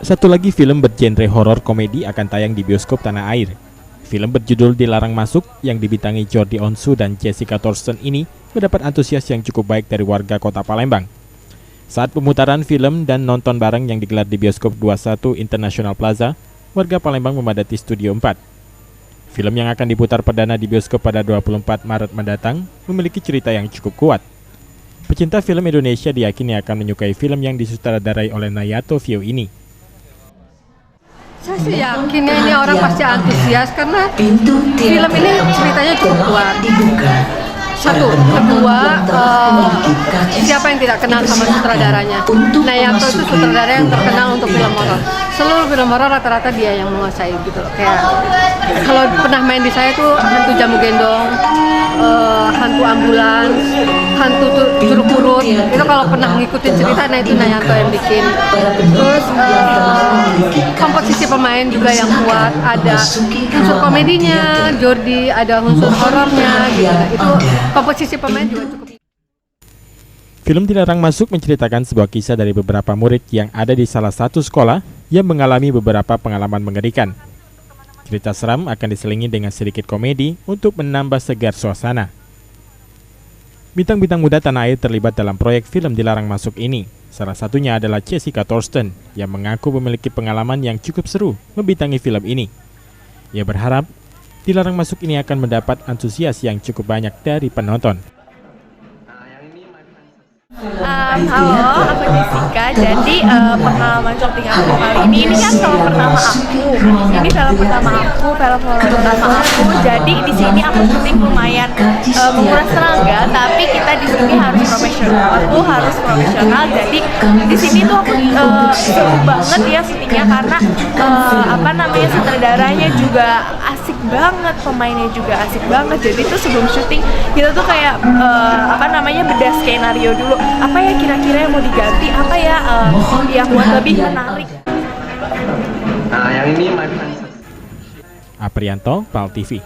Satu lagi film bergenre horor komedi akan tayang di bioskop tanah air. Film berjudul Dilarang Masuk yang dibintangi Jordi Onsu dan Jessica Thorsten ini mendapat antusias yang cukup baik dari warga kota Palembang. Saat pemutaran film dan nonton bareng yang digelar di bioskop 21 International Plaza, warga Palembang memadati Studio 4. Film yang akan diputar perdana di bioskop pada 24 Maret mendatang memiliki cerita yang cukup kuat. Pecinta film Indonesia diyakini akan menyukai film yang disutradarai oleh Nayato View ini. Saya sih yakinnya ini orang pasti antusias karena film ini ceritanya cukup kuat. Satu, kedua, siapa yang tidak kenal sama sutradaranya? Nayato itu sutradara yang terkenal untuk film horor. Seluruh film horor rata-rata dia yang menguasai gitu loh. Kayak kalau pernah main di saya tuh Hantu Jamu Gendong, Hantu Ambulans, Hantu Curug Kurut. Itu kalau pernah ngikutin cerita, nah itu Nayato yang bikin. Terus komposisi pemain juga yang kuat, ada unsur komedinya, Jordi, ada unsur horornya gitu. Itu komposisi pemain juga cukup. Film Dilarang Masuk menceritakan sebuah kisah dari beberapa murid yang ada di salah satu sekolah yang mengalami beberapa pengalaman mengerikan. Cerita seram akan diselingi dengan sedikit komedi untuk menambah segar suasana. Bintang-bintang muda tanah air terlibat dalam proyek film Dilarang Masuk ini. Salah satunya adalah Jessica Thorsten yang mengaku memiliki pengalaman yang cukup seru membintangi film ini. Ia berharap Dilarang Masuk ini akan mendapat antusias yang cukup banyak dari penonton. Halo, aku Jessica. Jadi pengalaman syuting aku kali ini kan film pertama aku. Ini film pertama aku, film horor pertama aku. Jadi di sini aku syuting lumayan menguras tenaga, tapi kita di sini harus profesional. Aku harus profesional. Jadi di sini tuh aku seru banget ya syutingnya karena sutradaranya juga asik banget, pemainnya juga asik banget. Jadi tuh sebelum syuting kita tuh kayak bedah skenario dulu. Apa ya kira-kira yang mau diganti, apa ya yang buat lebih menarik. Aprianto, PAL TV.